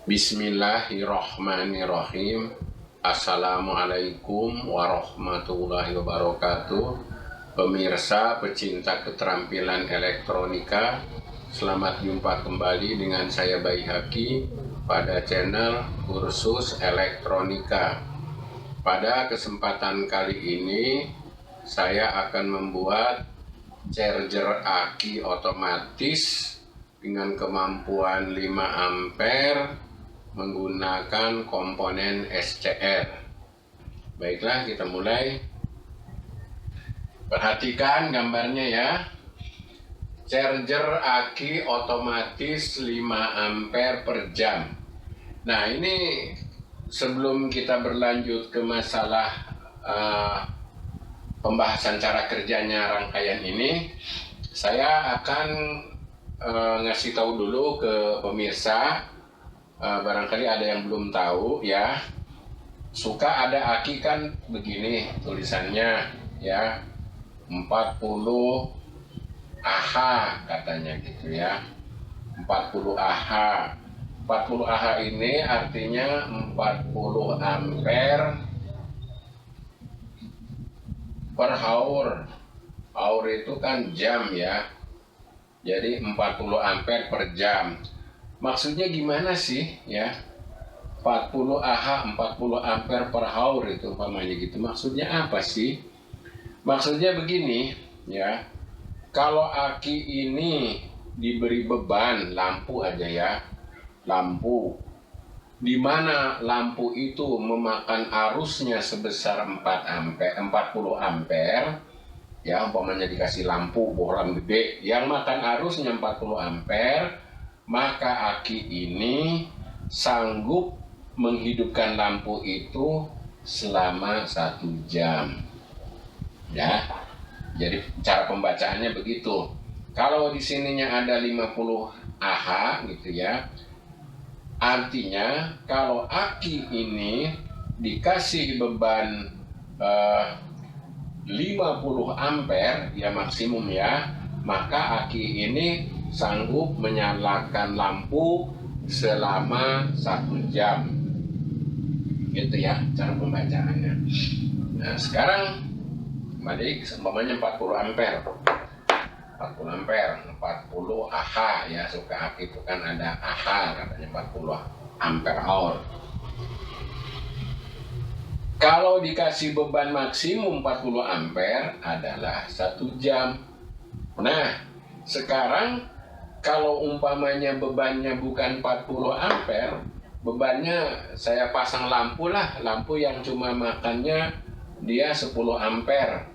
Bismillahirrahmanirrahim. Assalamualaikum warahmatullahi wabarakatuh. Pemirsa pecinta keterampilan elektronika, selamat jumpa kembali dengan saya Baihaqi pada channel kursus elektronika. Pada kesempatan kali ini saya akan membuat charger aki otomatis dengan kemampuan 5 ampere menggunakan komponen SCR. Baiklah, kita mulai. Perhatikan gambarnya ya. Charger aki otomatis 5 ampere per jam. Nah, ini sebelum kita berlanjut ke masalah pembahasan cara kerjanya rangkaian ini, saya akan ngasih tahu dulu ke pemirsa. Barangkali ada yang belum tahu ya, suka ada aki kan begini tulisannya ya, 40 Ah katanya gitu ya, 40 Ah. 40 Ah ini artinya 40 ampere per hour. Hour itu kan jam ya, jadi 40 ampere per jam. Maksudnya gimana sih ya, 40 Ah 40 ampere per hour itu umpamanya gitu, maksudnya apa sih? Maksudnya begini ya, kalau aki ini diberi beban lampu aja ya, lampu di mana lampu itu memakan arusnya sebesar 40 ampere ya, umpamanya dikasih lampu bohlam gede yang makan arusnya 40 ampere, maka aki ini sanggup menghidupkan lampu itu selama 1 jam ya. Jadi cara pembacaannya begitu. Kalau di sininya ada 50 Ah gitu ya, artinya kalau aki ini dikasih beban 50 ampere ya maksimum ya, maka aki ini sanggup menyalakan lampu selama 1 jam gitu ya cara pembacaannya. Nah sekarang kembali umpamanya 40 ampere 40 Ah ya, suka aki itu kan ada Ah katanya 40 ampere hour. Kalau dikasih beban maksimum 40 ampere adalah 1 jam. Nah sekarang kalau umpamanya bebannya bukan 40 ampere, bebannya saya pasang lampu lah, lampu yang cuma makannya dia 10 ampere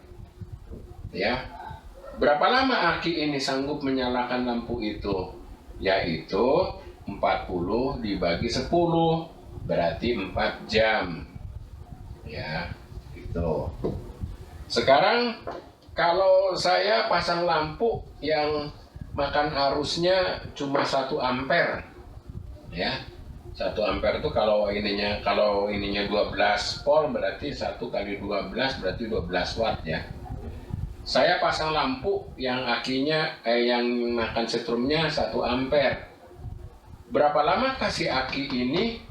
ya. Berapa lama aki ini sanggup menyalakan lampu itu? Yaitu 40 dibagi 10 berarti 4 jam ya gitu. Sekarang kalau saya pasang lampu yang makan arusnya cuma 1 ampere ya, 1 ampere itu kalau ininya 12 volt berarti 1 kali 12 berarti 12 watt ya. Saya pasang lampu yang akinya yang makan setrumnya 1 ampere. Berapa lama kasih aki ini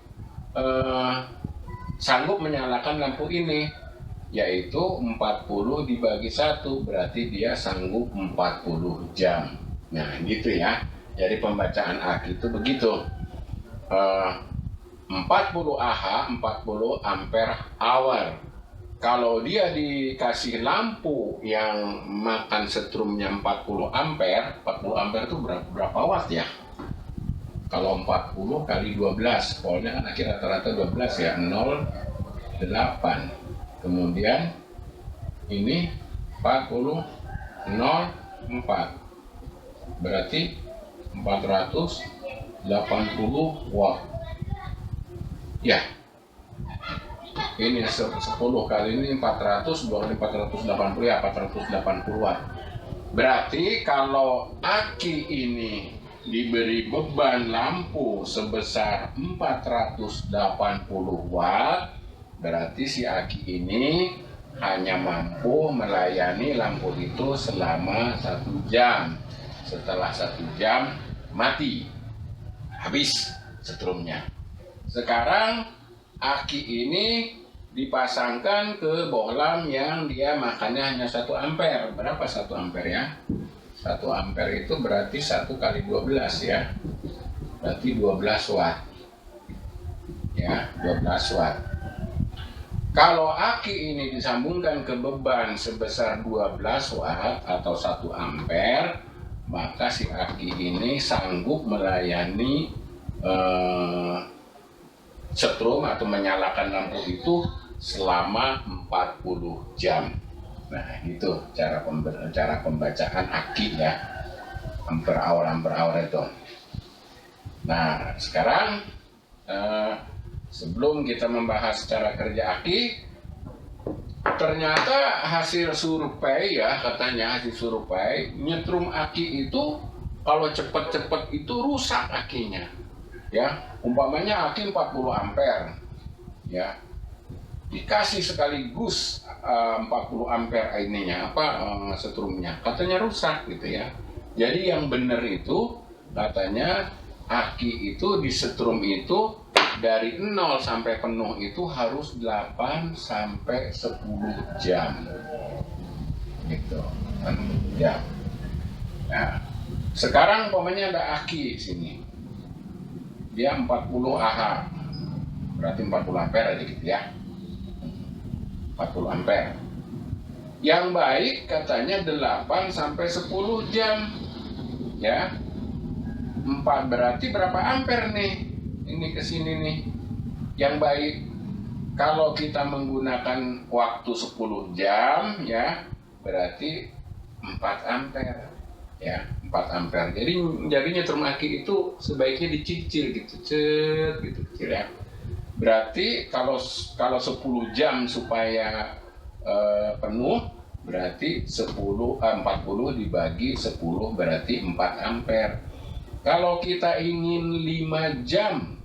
sanggup menyalakan lampu ini? Yaitu 40 dibagi 1 berarti dia sanggup 40 jam. Nah gitu ya, jadi pembacaan aki itu begitu. 40 Ah 40 ampere hour. Kalau dia dikasih lampu yang makan setrumnya 40 ampere, 40 ampere itu berapa watt ya? Kalau 40 kali 12, voltnya kan akhir rata-rata 12 ya, 0,8. Kemudian ini 40 0,4 berarti 480 watt ya. Ini 10 kali ini 400, 2 kali 480 ya, 480 watt. Berarti kalau aki ini diberi beban lampu sebesar 480 watt, berarti si aki ini hanya mampu melayani lampu itu selama 1 jam. Setelah 1 jam mati, habis setrumnya. sekarang aki ini dipasangkan ke bohlam yang dia makannya hanya 1 ampere. Berapa 1 ampere ya? 1 ampere itu berarti 1 kali 12 ya. Berarti 12 watt. Ya, 12 watt. Kalau aki ini disambungkan ke beban sebesar 12 watt atau 1 ampere, maka si aki ini sanggup melayani setrum atau menyalakan lampu itu selama 40 jam. Nah, itu cara pembacaan aki ya. Ampere hour itu. Nah, sekarang sebelum kita membahas cara kerja aki, ternyata hasil survei ya, katanya hasil survei nyetrum aki itu kalau cepet-cepet itu rusak akinya. Ya, umpamanya aki 40 ampere ya, dikasih sekaligus 40 ampere ininya setrumnya, katanya rusak gitu ya. Jadi yang benar itu katanya aki itu di setrum itu dari 0 sampai penuh itu harus 8 sampai 10 jam gitu ya. Nah, sekarang umpamanya ada aki sini, dia 40 Ah, berarti 40 ampere aja gitu ya, 40 ampere. Yang baik katanya 8 sampai 10 jam ya. 4 berarti berapa ampere nih? Ini ke sini nih. Yang baik kalau kita menggunakan waktu 10 jam ya, berarti 4 ampere. Ya, 4 ampere. Jadi nyetrum aki itu sebaiknya dicicil gitu, gitu kecil ya. Berarti kalau 10 jam supaya penuh, berarti 40 dibagi 10 berarti 4 ampere. Kalau kita ingin 8 jam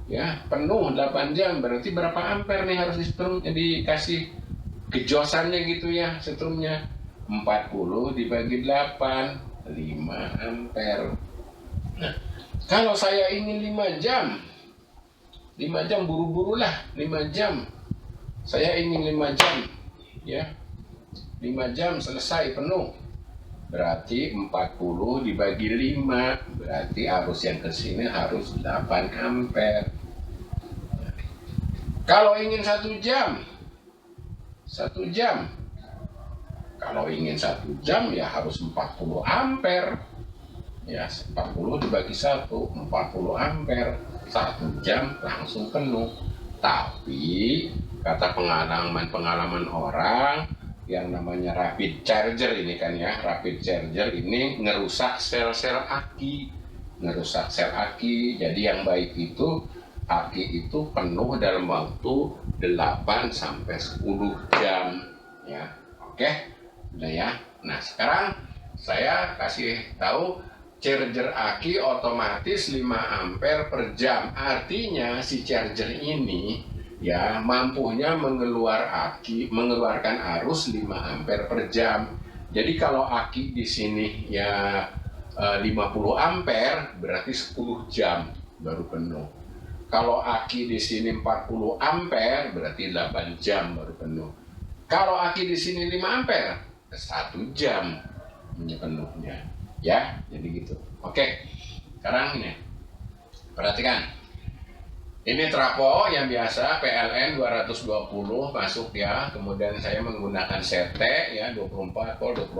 ya, penuh 8 jam, berarti berapa ampere nih harus dikasih gejosannya gitu ya, setrumnya. 40 dibagi 8, 5 ampere. Nah, kalau saya ingin 5 jam buru-buru lah, 5 jam. Saya ingin 5 jam ya, 5 jam selesai penuh. Berarti 40 dibagi 5, berarti arus yang ke sini harus 8 ampere. Kalau ingin 1 jam, kalau ingin 1 jam ya harus 40 ampere. Ya, 40 dibagi 1, 40 ampere. 1 jam langsung penuh. Tapi kata pengalaman orang, yang namanya rapid charger ini kan ya, rapid charger ini ngerusak sel-sel aki, jadi yang baik itu aki itu penuh dalam waktu 8 sampai 10 jam ya. Oke, udah ya. Nah, sekarang saya kasih tahu charger aki otomatis 5 ampere per jam. Artinya si charger ini ya mampunya mengeluarkan arus 5 ampere per jam. Jadi kalau aki di sini ya 50 ampere berarti 10 jam baru penuh. Kalau aki di sini 40 ampere berarti 8 jam baru penuh. Kalau aki di sini 5 ampere 1 jam penuhnya. Ya, jadi gitu. Oke. Sekarang ini perhatikan. Ini trafo yang biasa PLN 220 masuk ya, kemudian saya menggunakan CT ya, 24 volt 5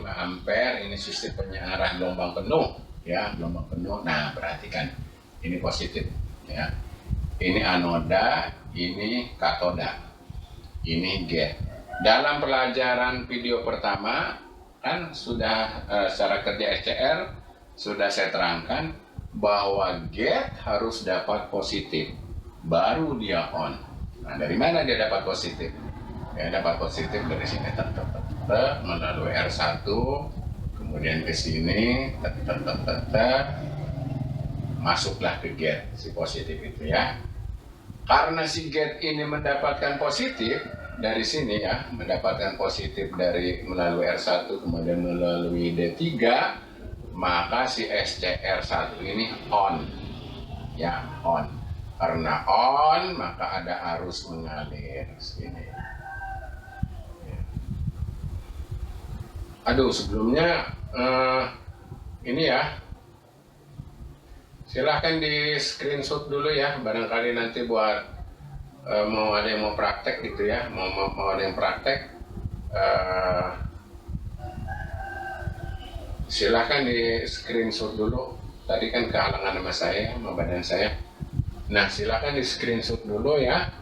ampere. Ini sistem penyiaran gelombang penuh ya, gelombang penuh. Nah, perhatikan. Ini positif ya. Ini anoda, ini katoda. Ini gate. Dalam pelajaran video pertama kan sudah secara kerja SCR sudah saya terangkan bahwa gate harus dapat positif baru dia on. Nah, dari mana dia dapat positif? Ya, dapat positif dari sini melalui R1, kemudian ke sini masuklah ke gate si positif itu ya. Karena si gate ini mendapatkan positif dari sini ya, mendapatkan positif dari melalui R1 kemudian melalui D3, maka si SCR1 ini on, ya on. Karena on, maka ada arus mengalir sini. Aduh, sebelumnya ini ya, silahkan di screenshot dulu ya, barangkali nanti buat mau ada yang mau praktek gitu ya, mau ada yang praktek, silahkan di screenshot dulu. Tadi kan kehalangan sama saya, sama badan saya. Nah, silahkan di screenshot dulu ya,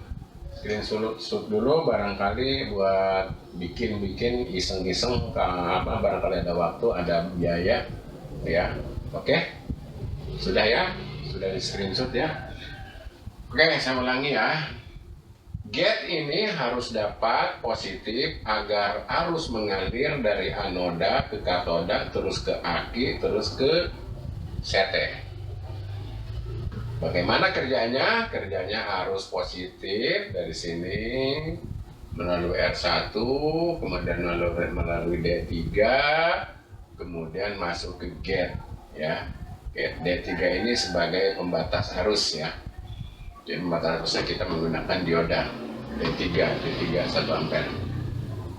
screenshot dulu, barangkali buat bikin iseng-iseng, barangkali ada waktu, ada biaya ya. Oke, sudah ya, sudah di screenshot ya. Oke, saya ulangi ya. Gate ini harus dapat positif agar arus mengalir dari anoda ke katoda, terus ke aki, terus ke sete. Bagaimana kerjanya? Kerjanya arus positif dari sini melalui R1, kemudian melalui D3, kemudian masuk ke gate ya. Gate D3 ini sebagai pembatas arus ya. Jadi pembatas arusnya kita menggunakan dioda D3 1 ampere.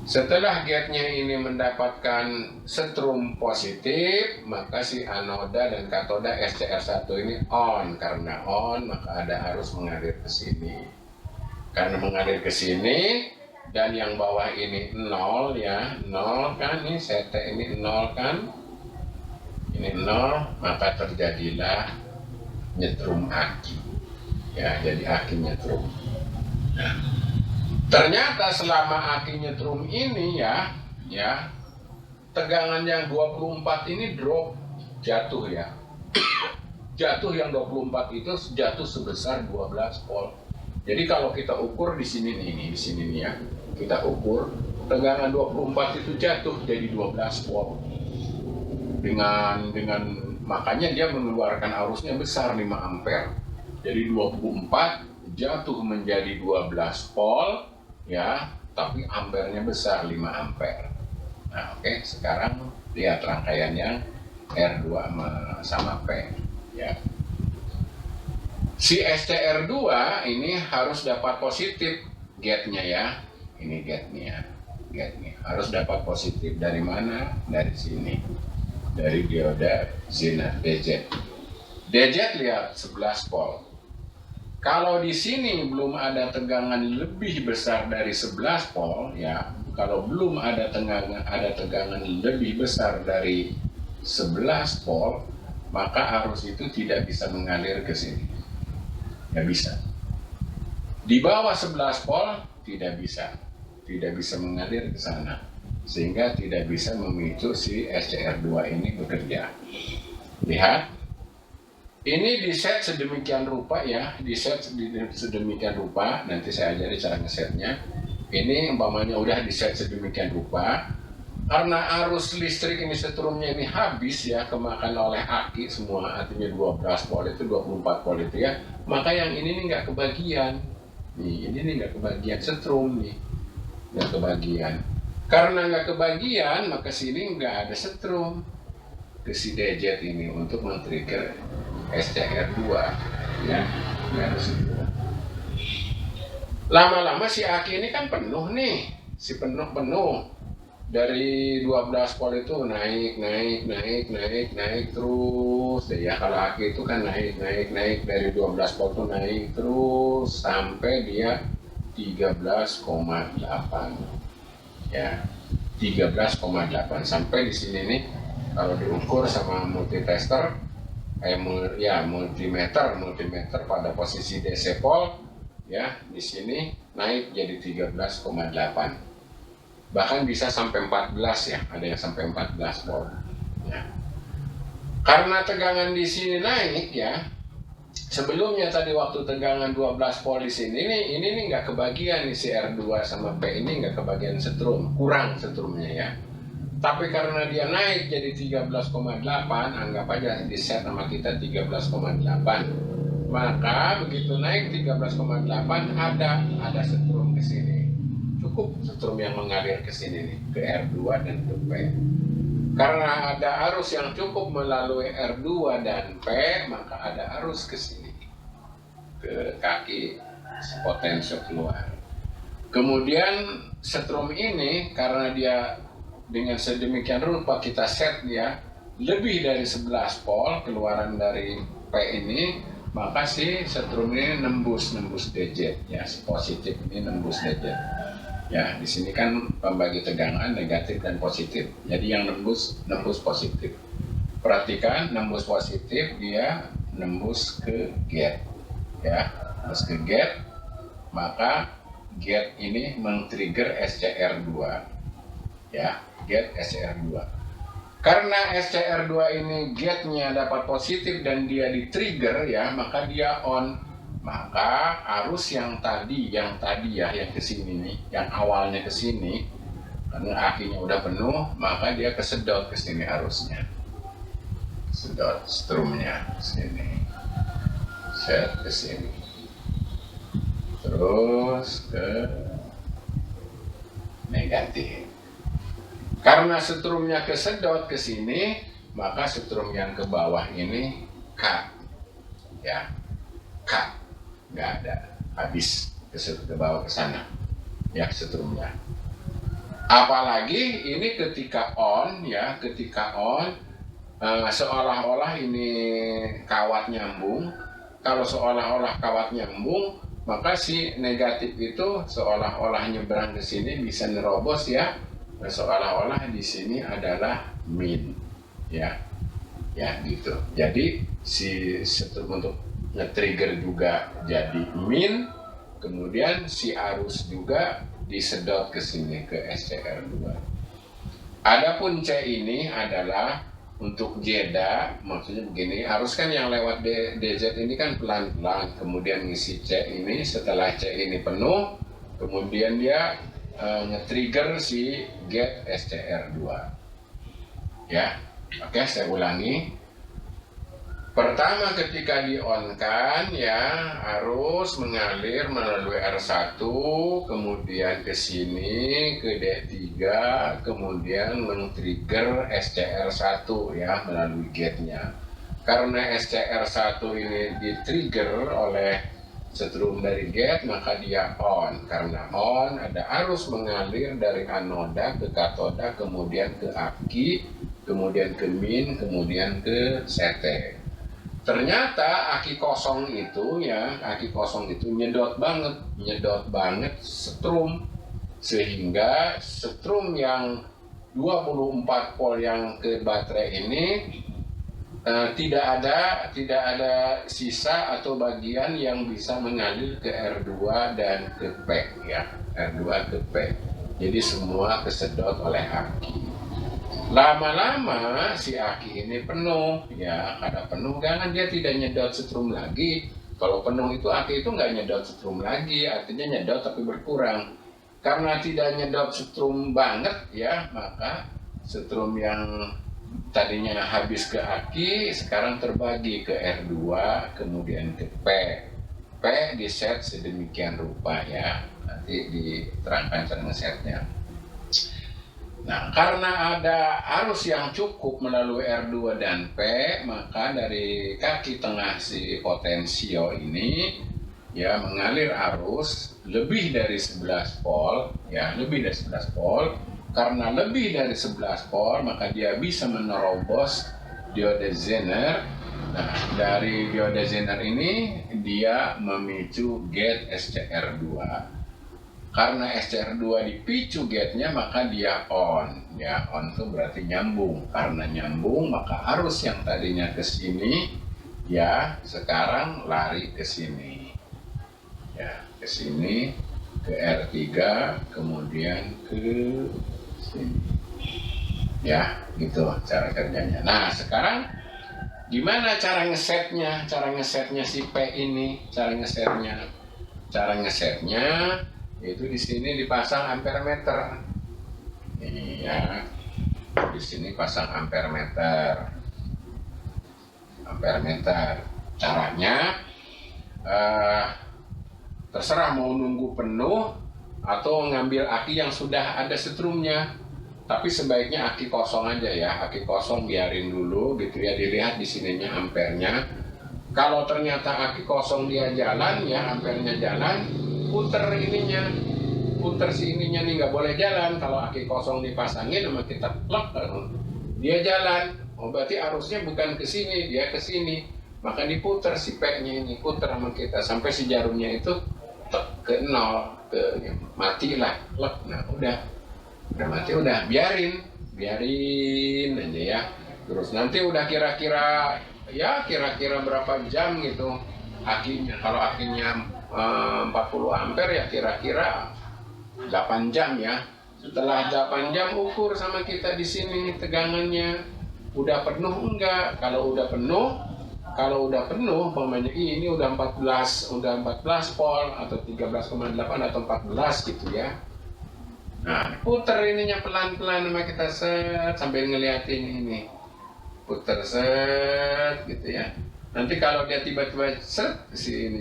Setelah gate-nya ini mendapatkan setrum positif, maka si anoda dan katoda SCR1 ini on. Karena on, maka ada arus mengalir ke sini. Karena mengalir ke sini, dan yang bawah ini 0 ya, 0 kan, ini sete ini 0 kan, ini 0, maka terjadilah nyetrum aki. Ya, jadi aki nyetrum. Nah, ternyata selama aki nyetrum ini ya, tegangan yang 24 ini drop, jatuh ya. Jatuh yang 24 itu jatuh sebesar 12 volt. Jadi kalau kita ukur di sini nih, di sini nih ya, kita ukur tegangan 24 itu jatuh jadi 12 volt. Dengan makanya dia mengeluarkan arusnya besar 5 ampere. Jadi 24 jatuh menjadi 12 volt ya, tapi ampernya besar 5 ampere. Nah, oke, sekarang lihat rangkaiannya R2 sama P ya. Si SCR2 ini harus dapat positif gate-nya ya. Ini gate-nya. Harus dapat positif dari mana? Dari sini. Dari dioda Zener DZ. DZ lihat 11 volt. Kalau di sini belum ada tegangan lebih besar dari 11 volt ya, kalau belum ada tegangan lebih besar dari 11 volt, maka arus itu tidak bisa mengalir ke sini. Tidak bisa. Di bawah 11 volt tidak bisa mengalir ke sana, sehingga tidak bisa memicu si SCR2 ini bekerja. Lihat. Ini diset sedemikian rupa ya, sedemikian rupa, nanti saya ajari cara ngesetnya. Ini umpamanya udah diset sedemikian rupa, karena arus listrik ini setrumnya ini habis ya, kemakan oleh aki semua, artinya 12 volt itu 24 volt itu ya, maka yang ini nih nggak kebagian. Nih, ini nih nggak kebagian setrum nih, nggak kebagian. Karena nggak kebagian, maka sini nggak ada setrum ke si DZ ini untuk men-trigger SCR2 ya, harus itu. Lama-lama si aki ini kan penuh nih, si penuh dari 12 volt itu naik terus ya. Kalau aki itu kan naik dari 12 volt itu naik terus sampai dia 13,8 ya, 13,8 sampai di sini nih. Kalau diukur sama multitester multimeter pada posisi DC volt ya, di sini naik jadi 13,8, bahkan bisa sampai 14 ya, ada yang sampai 14 volt ya. Karena tegangan di sini naik ya, sebelumnya tadi waktu tegangan 12 volt di sini ini nggak kebagian nih, si R2 sama P ini nggak kebagian setrum, kurang setrumnya ya. Tapi karena dia naik jadi 13,8, anggap aja di set sama kita 13,8. Maka begitu naik 13,8 ada setrum ke sini. Cukup setrum yang mengalir ke sini nih, ke R2 dan ke P. Karena ada arus yang cukup melalui R2 dan P, maka ada arus ke sini, ke kaki potensio keluar. Kemudian setrum ini karena dia dengan sedemikian rupa kita set dia lebih dari 11 volt keluaran dari P ini, maka si setrum ini nembus DZ ya, si positif ini nembus DZ. Ya, di sini kan pembagi tegangan negatif dan positif. Jadi yang nembus positif. Perhatikan nembus positif dia nembus ke gate. Ya, nembus ke gate, maka gate ini men-trigger SCR2. Ya, gate SCR2. Karena SCR2 ini gate-nya dapat positif dan dia di-trigger ya, maka dia on. Maka arus yang tadi ya, yang kesini nih, yang awalnya ke sini, karena akinya udah penuh, maka dia kesedot ke sini arusnya, sedot strumnya sini, set ke sini, terus ke negatif. Karena strumnya kesedot ke sini, maka strum yang ke bawah ini cut, ya, cut. Nggak ada, habis ke bawah ke sana ya setrumnya. Apalagi ini ketika on ya, seolah-olah ini kawat nyambung. Kalau seolah-olah kawat nyambung, maka si negatif itu seolah-olah nyebrang ke sini bisa nerobos ya. Seolah-olah di sini adalah min ya, gitu. Jadi si setrum untuk nge-trigger juga jadi min, kemudian si arus juga disedot ke sini ke SCR2. Adapun C ini adalah untuk jeda, maksudnya begini, arus kan yang lewat DZ ini kan pelan-pelan, kemudian ngisi C ini, setelah C ini penuh, kemudian dia nge-trigger si gate SCR2. Ya, oke, saya ulangi. Pertama ketika di-on-kan ya, arus mengalir melalui R1, kemudian ke sini ke D3, kemudian men-trigger SCR1 ya melalui gate-nya. Karena SCR1 ini di-trigger oleh setrum dari gate, maka dia on. Karena on, ada arus mengalir dari anoda ke katoda, kemudian ke aki, kemudian ke min, kemudian ke CT. Ternyata aki kosong itu nyedot banget setrum, sehingga setrum yang 24 volt yang ke baterai ini tidak ada sisa atau bagian yang bisa mengalir ke R2 dan ke P ya, R2 ke P. Jadi semua kesedot oleh aki. Lama-lama si aki ini penuh ya, karena penuh kan dia tidak nyedot setrum lagi. Kalau penuh itu aki itu nggak nyedot setrum lagi, artinya nyedot tapi berkurang. Karena tidak nyedot setrum banget ya, maka setrum yang tadinya habis ke aki sekarang terbagi ke R2 kemudian ke P. P di set sedemikian rupa ya, nanti diterangkan cara ngesetnya. Nah, karena ada arus yang cukup melalui R2 dan P, maka dari kaki tengah si potensio ini ya mengalir arus lebih dari 11 volt ya, lebih dari 11 volt. Karena lebih dari 11 volt, maka dia bisa menerobos diode Zener. Nah, dari diode Zener ini dia memicu gate SCR2. Karena SCR2 dipicu gate-nya, maka dia on. Ya, on itu berarti nyambung. Karena nyambung, maka arus yang tadinya ke sini, ya sekarang lari ke sini. Ya, ke sini, ke R3, kemudian ke sini. Ya, gitu cara kerjanya. Nah, sekarang gimana cara ngesetnya? Cara ngesetnya si P ini, cara ngesetnya itu di sini dipasang ampere meter. Ini ya, di sini pasang ampere meter. Caranya terserah mau nunggu penuh atau ngambil aki yang sudah ada setrumnya. Tapi sebaiknya aki kosong aja ya, aki kosong biarin dulu gitu ya, dilihat di sininya ampernya. Kalau ternyata aki kosong dia jalan ya, ampernya jalan, puter ininya, puter si ininya nih nggak boleh jalan. Kalau aki kosong dipasangin sama kita plek, dia jalan. Oh berarti arusnya bukan ke sini, dia ke sini. Maka diputer si speknya ini, puter sama kita sampai si jarumnya itu ke nol, ke mati lah, plek. Nah udah mati, udah biarin aja ya. Terus nanti udah kira-kira berapa jam gitu akinya. Kalau akinya 40 ampere ya kira-kira 8 jam ya. Setelah 8 jam ukur sama kita di sini tegangannya udah penuh enggak. Kalau udah penuh umpamanya ini udah 14 volt atau 13,8 atau 14 gitu ya. Nah, puter ininya pelan-pelan sama kita set sambil ngeliatin ini. Puter set gitu ya. Nanti kalau dia tiba-tiba set si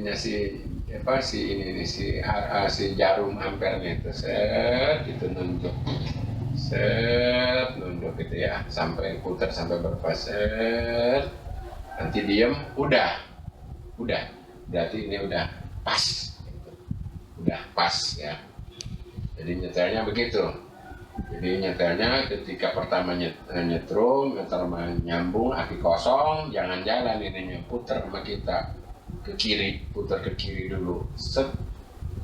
jarum ampernya itu set itu nunjuk. Set nunjuk gitu ya. Sampai puter sampai berapa set. Nanti diem, udah. Berarti ini udah pas. Udah pas ya. Jadi nyetelnya begitu. Jadi nyetelnya ketika pertama nyetrum, nyambung aki kosong, jangan jalan ininya, puter sama kita ke kiri, puter ke kiri dulu, set,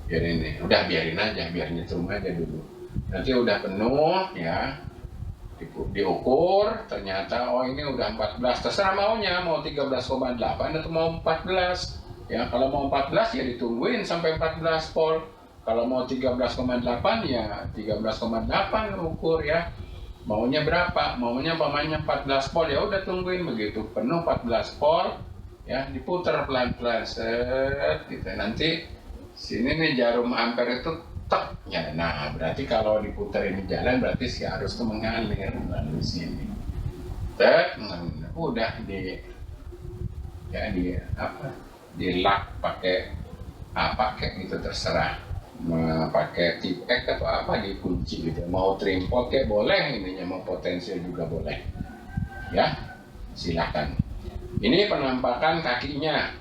biar ini, udah biarin aja, biar nyetrum aja dulu. Nanti udah penuh ya, diukur, ternyata oh ini udah 14, terserah maunya, mau 13,8 atau mau 14. Ya kalau mau 14 ya ditungguin sampai 14 volt. Kalau mau 13,8 ya 13,8 ukur ya. Maunya berapa? Maunya pamannya 14 volt ya udah tungguin begitu penuh 14 volt ya diputar pelan-pelan set gitu. Nanti sini nih jarum ampere itu tek ya. Nah, berarti kalau diputar ini jalan berarti si arus itu mengalir lalu sini. Tek, udah di lock pakai gitu terserah. Pakai tip X atau apa dikunci gitu, mau trimpot kayak boleh, ininya mau potensial juga boleh ya, silahkan. Ini penampakan kakinya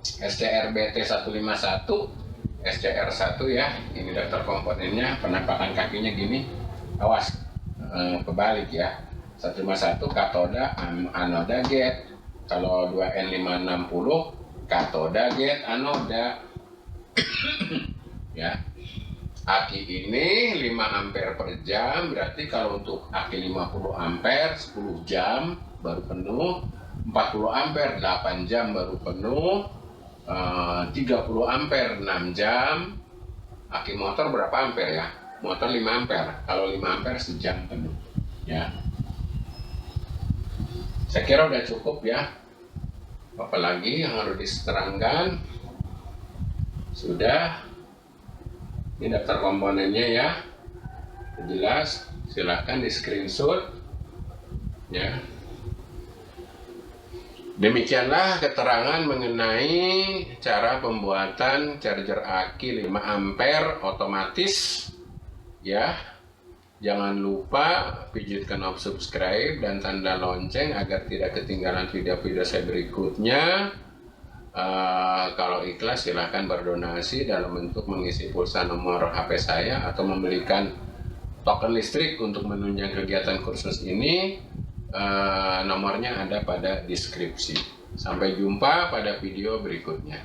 SCR BT151 SCR1 ya, ini daftar komponennya. Penampakan kakinya gini, awas kebalik ya. 151 katoda anoda gate, kalau 2N560 katoda gate anoda. Ya, aki ini 5 ampere per jam, berarti kalau untuk aki 50 ampere 10 jam baru penuh, 40 ampere 8 jam baru penuh, 30 ampere 6 jam. Aki motor berapa ampere ya? Motor 5 ampere, kalau 5 ampere sejam penuh ya. Saya kira udah cukup ya. Apalagi yang harus diterangkan? Sudah. Ini daftar komponennya ya, jelas, silahkan di screenshot ya. Demikianlah keterangan mengenai cara pembuatan charger aki 5 ampere otomatis ya. Jangan lupa pijitkan knob subscribe dan tanda lonceng agar tidak ketinggalan video-video saya berikutnya. Kalau ikhlas silahkan berdonasi dalam bentuk mengisi pulsa nomor HP saya atau membelikan token listrik untuk menunjang kegiatan kursus ini. Nomornya ada pada deskripsi. Sampai jumpa pada video berikutnya.